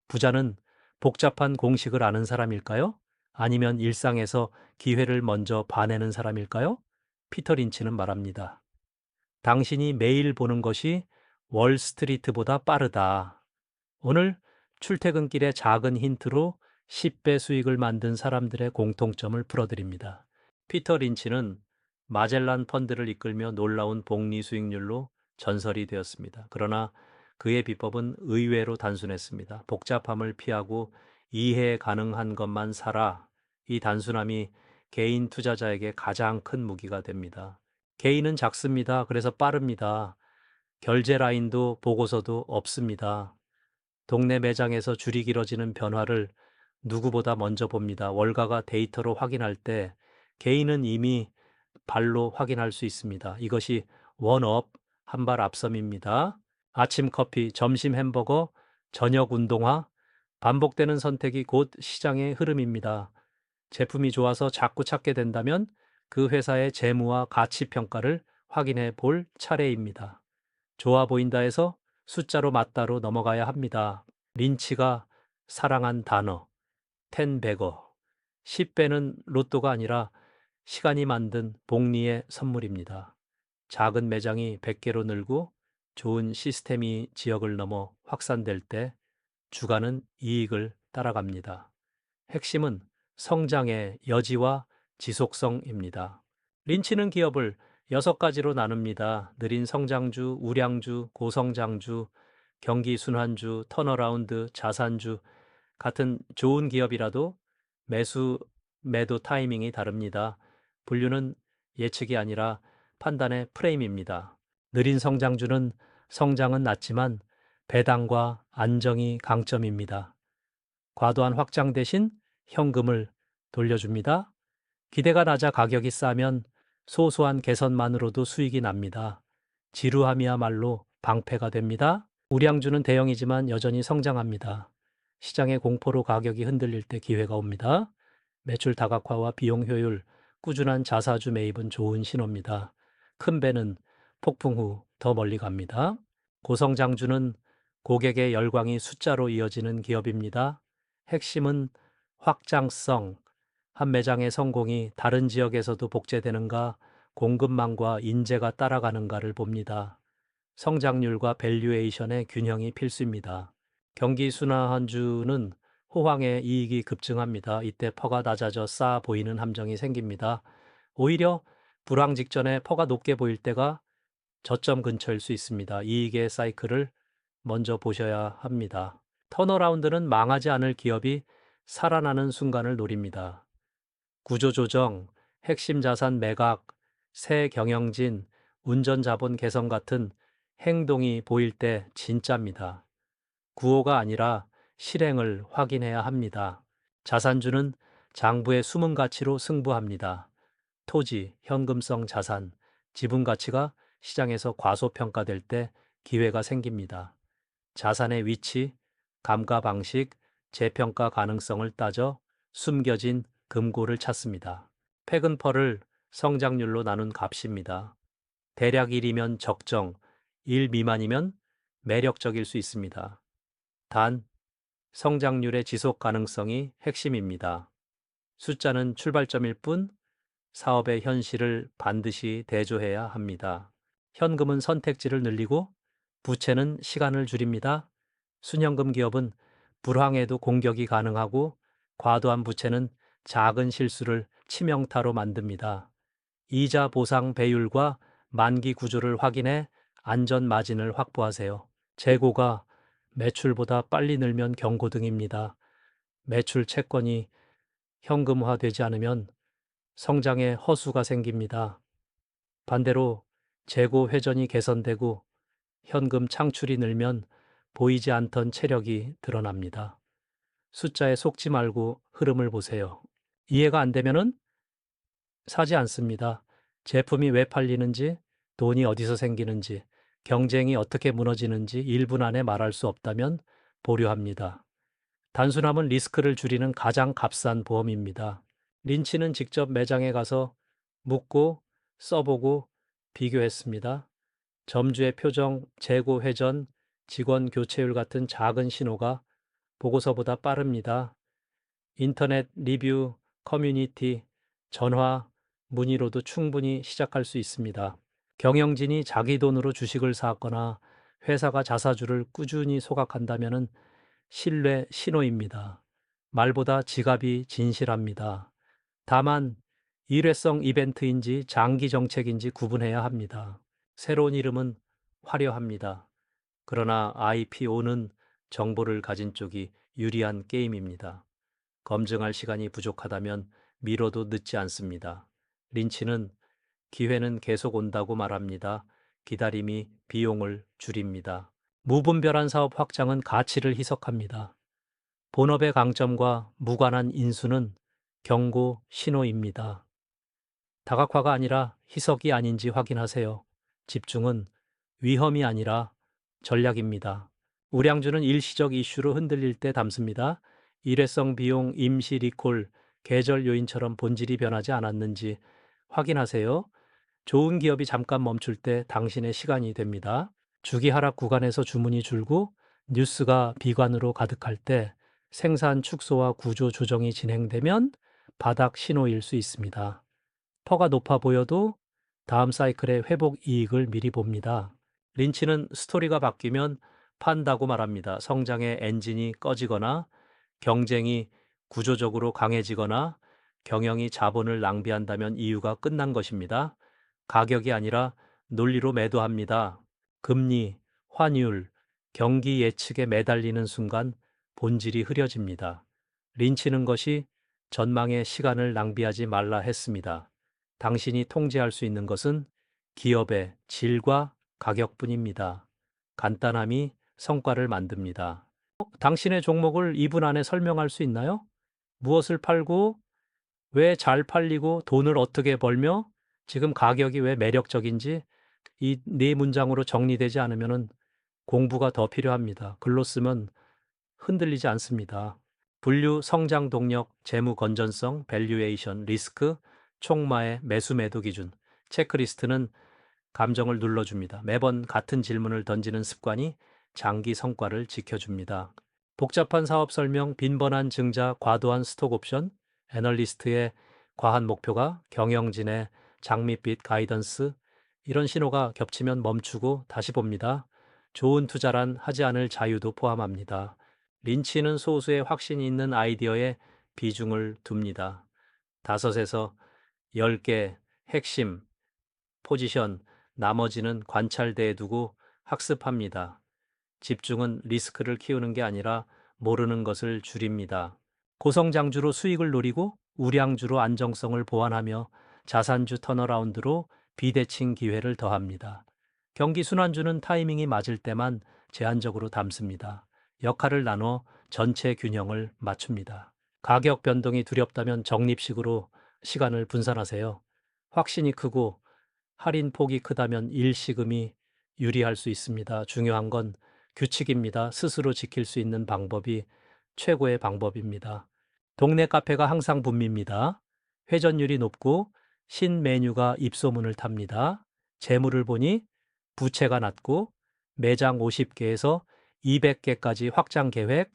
부자는 복잡한 공식을 아는 사람일까요? 아니면 일상에서 기회를 먼저 봐내는 사람일까요? 피터 린치는 말합니다. 당신이 매일 보는 것이 월스트리트보다 빠르다. 오늘 출퇴근길의 작은 힌트로 10배 수익을 만든 사람들의 공통점을 풀어드립니다. 피터 린치는 마젤란 펀드를 이끌며 놀라운 복리 수익률로 전설이 되었습니다. 그러나 그의 비법은 의외로 단순했습니다. 복잡함을 피하고 이해 가능한 것만 사라. 이 단순함이 개인 투자자에게 가장 큰 무기가 됩니다. 개인은 작습니다. 그래서 빠릅니다. 결제 라인도 보고서도 없습니다. 동네 매장에서 줄이 길어지는 변화를 누구보다 먼저 봅니다. 월가가 데이터로 확인할 때 개인은 이미 발로 확인할 수 있습니다. 이것이 원업, 한 발 앞섬입니다. 아침 커피, 점심 햄버거, 저녁 운동화, 반복되는 선택이 곧 시장의 흐름입니다. 제품이 좋아서 자꾸 찾게 된다면 그 회사의 재무와 가치 평가를 확인해 볼 차례입니다. 좋아 보인다 해서 숫자로 맞다로 넘어가야 합니다. 린치가 사랑한 단어, 텐베거, 10배는 로또가 아니라 시간이 만든 복리의 선물입니다. 작은 매장이 100개로 늘고 좋은 시스템이 지역을 넘어 확산될 때 주가는 이익을 따라갑니다. 핵심은 성장의 여지와 지속성입니다. 린치는 기업을 6가지로 나눕니다. 느린 성장주, 우량주, 고성장주, 경기 순환주, 턴어라운드, 자산주. 같은 좋은 기업이라도 매도 타이밍이 다릅니다. 분류는 예측이 아니라 판단의 프레임입니다. 느린 성장주는 성장은 낮지만 배당과 안정이 강점입니다. 과도한 확장 대신 현금을 돌려줍니다. 기대가 낮아 가격이 싸면 소소한 개선만으로도 수익이 납니다. 지루함이야말로 방패가 됩니다. 우량주는 대형이지만 여전히 성장합니다. 시장의 공포로 가격이 흔들릴 때 기회가 옵니다. 매출 다각화와 비용 효율, 꾸준한 자사주 매입은 좋은 신호입니다. 큰 배는 폭풍 후 더 멀리 갑니다. 고성장주는 고객의 열광이 숫자로 이어지는 기업입니다. 핵심은 확장성, 한 매장의 성공이 다른 지역에서도 복제되는가, 공급망과 인재가 따라가는가를 봅니다. 성장률과 밸류에이션의 균형이 필수입니다. 경기 순환주는 호황의 이익이 급증합니다. 이때 퍼가 낮아져 싸 보이는 함정이 생깁니다. 오히려 불황 직전에 퍼가 높게 보일 때가 저점 근처일 수 있습니다. 이익의 사이클을 먼저 보셔야 합니다. 턴어라운드는 망하지 않을 기업이 살아나는 순간을 노립니다. 구조조정, 핵심 자산 매각, 새 경영진, 운전 자본 개선 같은 행동이 보일 때 진짜입니다. 구호가 아니라 실행을 확인해야 합니다. 자산주는 장부의 숨은 가치로 승부합니다. 토지, 현금성 자산, 지분 가치가 시장에서 과소평가될 때 기회가 생깁니다. 자산의 위치, 감가 방식, 재평가 가능성을 따져 숨겨진 금고를 찾습니다. 패근펄을 성장률로 나눈 값입니다. 대략 1이면 적정, 1 미만이면 매력적일 수 있습니다. 단, 성장률의 지속 가능성이 핵심입니다. 숫자는 출발점일 뿐 사업의 현실을 반드시 대조해야 합니다. 현금은 선택지를 늘리고 부채는 시간을 줄입니다. 순현금 기업은 불황에도 공격이 가능하고 과도한 부채는 작은 실수를 치명타로 만듭니다. 이자 보상 배율과 만기 구조를 확인해 안전 마진을 확보하세요. 재고가 매출보다 빨리 늘면 경고등입니다. 매출 채권이 현금화되지 않으면 성장의 허수가 생깁니다. 반대로 재고 회전이 개선되고 현금 창출이 늘면 보이지 않던 체력이 드러납니다. 숫자에 속지 말고 흐름을 보세요. 이해가 안 되면은 사지 않습니다. 제품이 왜 팔리는지, 돈이 어디서 생기는지, 경쟁이 어떻게 무너지는지 1분 안에 말할 수 없다면 보류합니다. 단순함은 리스크를 줄이는 가장 값싼 보험입니다. 린치는 직접 매장에 가서 묻고 써보고 비교했습니다. 점주의 표정, 재고 회전, 직원 교체율 같은 작은 신호가 보고서보다 빠릅니다. 인터넷 리뷰, 커뮤니티, 전화, 문의로도 충분히 시작할 수 있습니다. 경영진이 자기 돈으로 주식을 사거나 회사가 자사주를 꾸준히 소각한다면 신뢰 신호입니다. 말보다 지갑이 진실합니다. 다만 일회성 이벤트인지 장기 정책인지 구분해야 합니다. 새로운 이름은 화려합니다. 그러나 IPO는 정보를 가진 쪽이 유리한 게임입니다. 검증할 시간이 부족하다면 미뤄도 늦지 않습니다. 린치는 기회는 계속 온다고 말합니다. 기다림이 비용을 줄입니다. 무분별한 사업 확장은 가치를 희석합니다. 본업의 강점과 무관한 인수는 경고 신호입니다. 다각화가 아니라 희석이 아닌지 확인하세요. 집중은 위험이 아니라 전략입니다. 우량주는 일시적 이슈로 흔들릴 때 담습니다. 일회성 비용, 임시 리콜, 계절 요인처럼 본질이 변하지 않았는지 확인하세요. 좋은 기업이 잠깐 멈출 때 당신의 시간이 됩니다. 주기 하락 구간에서 주문이 줄고 뉴스가 비관으로 가득할 때 생산 축소와 구조 조정이 진행되면 바닥 신호일 수 있습니다. 퍼가 높아 보여도 다음 사이클의 회복 이익을 미리 봅니다. 린치는 스토리가 바뀌면 판다고 말합니다. 성장의 엔진이 꺼지거나 경쟁이 구조적으로 강해지거나 경영이 자본을 낭비한다면 이유가 끝난 것입니다. 가격이 아니라 논리로 매도합니다. 금리, 환율, 경기 예측에 매달리는 순간 본질이 흐려집니다. 린치는 것이 전망에 시간을 낭비하지 말라 했습니다. 당신이 통제할 수 있는 것은 기업의 질과 가격뿐입니다. 간단함이 성과를 만듭니다. 당신의 종목을 2분 안에 설명할 수 있나요? 무엇을 팔고, 왜 잘 팔리고, 돈을 어떻게 벌며, 지금 가격이 왜 매력적인지 이 네 문장으로 정리되지 않으면 공부가 더 필요합니다. 글로 쓰면 흔들리지 않습니다. 분류, 성장 동력, 재무 건전성, 밸류에이션, 리스크, 총마의 매수 매도 기준, 체크리스트는 감정을 눌러줍니다. 매번 같은 질문을 던지는 습관이 장기 성과를 지켜줍니다. 복잡한 사업 설명, 빈번한 증자, 과도한 스톡 옵션, 애널리스트의 과한 목표가 경영진의 장밋빛 가이던스, 이런 신호가 겹치면 멈추고 다시 봅니다. 좋은 투자란 하지 않을 자유도 포함합니다. 린치는 소수의 확신이 있는 아이디어에 비중을 둡니다. 5에서 10개 핵심 포지션, 나머지는 관찰대에 두고 학습합니다. 집중은 리스크를 키우는 게 아니라 모르는 것을 줄입니다. 고성장주로 수익을 노리고 우량주로 안정성을 보완하며 자산주 턴어라운드로 비대칭 기회를 더합니다. 경기 순환주는 타이밍이 맞을 때만 제한적으로 담습니다. 역할을 나눠 전체 균형을 맞춥니다. 가격 변동이 두렵다면 적립식으로 시간을 분산하세요. 확신이 크고 할인 폭이 크다면 일시금이 유리할 수 있습니다. 중요한 건 규칙입니다. 스스로 지킬 수 있는 방법이 최고의 방법입니다. 동네 카페가 항상 붐빕니다. 회전율이 높고 신메뉴가 입소문을 탑니다. 재물을 보니 부채가 낮고 매장 50개에서 200개까지 확장 계획,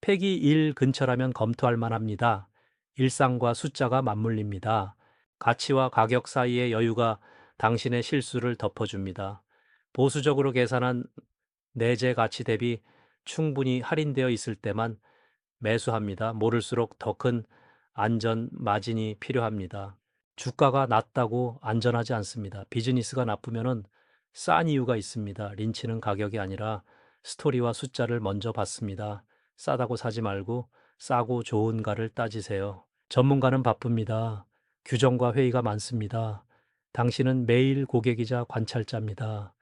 폐기 1 근처라면 검토할 만합니다. 일상과 숫자가 맞물립니다. 가치와 가격 사이의 여유가 당신의 실수를 덮어줍니다. 보수적으로 계산한 내재 가치 대비 충분히 할인되어 있을 때만 매수합니다. 모를수록 더 큰 안전 마진이 필요합니다. 주가가 낮다고 안전하지 않습니다. 비즈니스가 나쁘면은 싼 이유가 있습니다. 린치는 가격이 아니라 스토리와 숫자를 먼저 봤습니다. 싸다고 사지 말고 싸고 좋은가를 따지세요. 전문가는 바쁩니다. 규정과 회의가 많습니다. 당신은 매일 고객이자 관찰자입니다.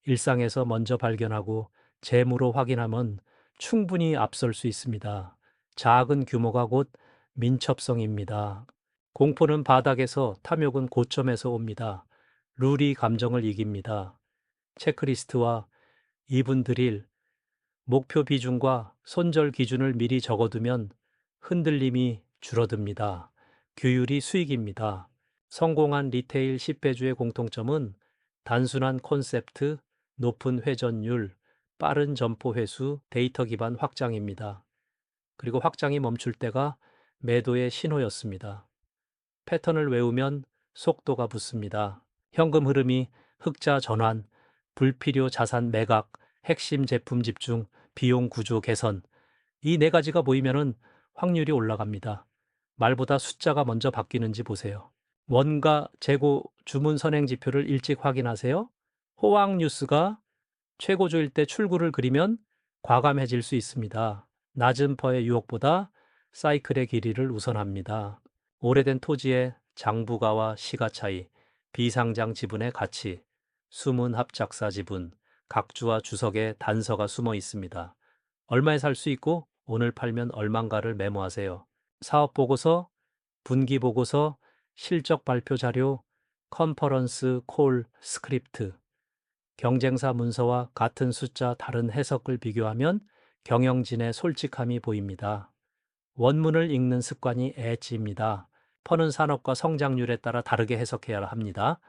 일상에서 먼저 발견하고 재무로 확인하면 충분히 앞설 수 있습니다. 작은 규모가 곧 민첩성입니다. 공포는 바닥에서, 탐욕은 고점에서 옵니다. 룰이 감정을 이깁니다. 체크리스트와 2분 드릴, 목표 비중과 손절 기준을 미리 적어두면 흔들림이 줄어듭니다. 규율이 수익입니다. 성공한 리테일 10배주의 공통점은 단순한 콘셉트, 높은 회전율, 빠른 점포 회수, 데이터 기반 확장입니다. 그리고 확장이 멈출 때가 매도의 신호였습니다. 패턴을 외우면 속도가 붙습니다. 현금 흐름이 흑자 전환, 불필요 자산 매각, 핵심 제품 집중, 비용 구조 개선. 이 네 가지가 보이면은 확률이 올라갑니다. 말보다 숫자가 먼저 바뀌는지 보세요. 원가, 재고, 주문 선행 지표를 일찍 확인하세요. 호황 뉴스가 최고조일 때 출구를 그리면 과감해질 수 있습니다. 낮은 퍼의 유혹보다 사이클의 길이를 우선합니다. 오래된 토지의 장부가와 시가 차이, 비상장 지분의 가치, 숨은 합작사 지분, 각주와 주석의 단서가 숨어 있습니다. 얼마에 살 수 있고 오늘 팔면 얼만가를 메모하세요. 사업 보고서, 분기 보고서, 실적 발표 자료, 컨퍼런스 콜 스크립트, 경쟁사 문서와 같은 숫자 다른 해석을 비교하면 경영진의 솔직함이 보입니다. 원문을 읽는 습관이 엣지입니다. 퍼는 산업과 성장률에 따라 다르게 해석해야 합니다.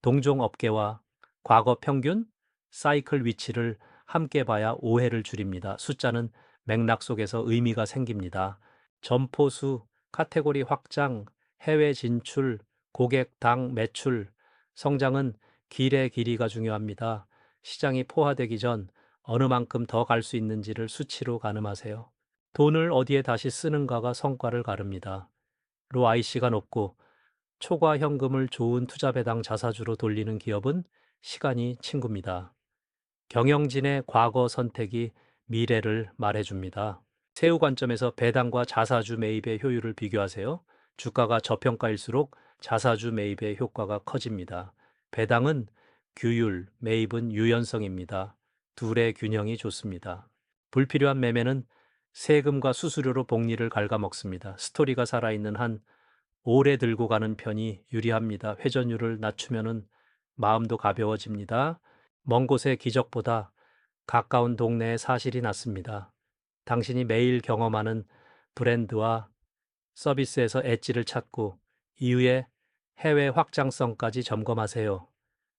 동종 업계와 과거 평균, 사이클 위치를 함께 봐야 오해를 줄입니다. 숫자는 맥락 속에서 의미가 생깁니다. 점포수, 카테고리 확장, 해외 진출, 고객 당 매출, 성장은 길의 길이가 중요합니다. 시장이 포화되기 전 어느 만큼 더 갈 수 있는지를 수치로 가늠하세요. 돈을 어디에 다시 쓰는가가 성과를 가릅니다. ROIC가 높고 초과 현금을 좋은 투자 배당 자사주로 돌리는 기업은 시간이 친구입니다. 경영진의 과거 선택이 미래를 말해줍니다. 세후 관점에서 배당과 자사주 매입의 효율을 비교하세요. 주가가 저평가일수록 자사주 매입의 효과가 커집니다. 배당은 규율, 매입은 유연성입니다. 둘의 균형이 좋습니다. 불필요한 매매는 세금과 수수료로 복리를 갉아먹습니다. 스토리가 살아있는 한 오래 들고 가는 편이 유리합니다. 회전율을 낮추면은 마음도 가벼워집니다. 먼 곳의 기적보다 가까운 동네의 사실이 낫습니다. 당신이 매일 경험하는 브랜드와 서비스에서 엣지를 찾고 이후에 해외 확장성까지 점검하세요.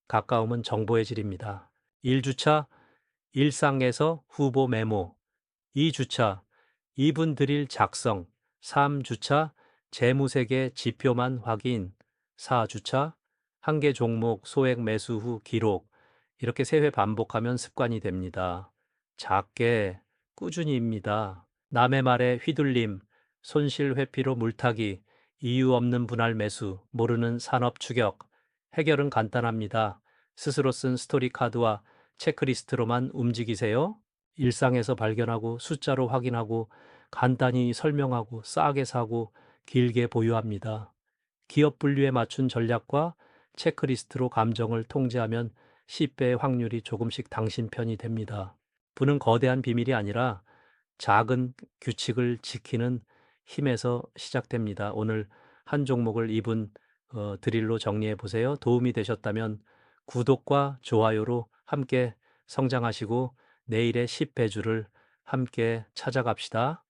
가까움은 정보의 질입니다. 1주차 일상에서 후보 메모, 2주차 이분 드릴 작성, 3주차 재무세계 지표만 확인, 4주차 한 개 종목 소액 매수 후 기록. 이렇게 3회 반복하면 습관이 됩니다. 작게 꾸준히입니다. 남의 말에 휘둘림, 손실 회피로 물타기, 이유 없는 분할 매수, 모르는 산업 추격. 해결은 간단합니다. 스스로 쓴 스토리 카드와 체크리스트로만 움직이세요. 일상에서 발견하고 숫자로 확인하고 간단히 설명하고 싸게 사고 길게 보유합니다. 기업 분류에 맞춘 전략과 체크리스트로 감정을 통제하면 10배의 확률이 조금씩 당신 편이 됩니다. 부는 거대한 비밀이 아니라 작은 규칙을 지키는 힘에서 시작됩니다. 오늘 한 종목을 2분 드릴로 정리해 보세요. 도움이 되셨다면 구독과 좋아요로 함께 성장하시고 내일의 10배주를 함께 찾아갑시다.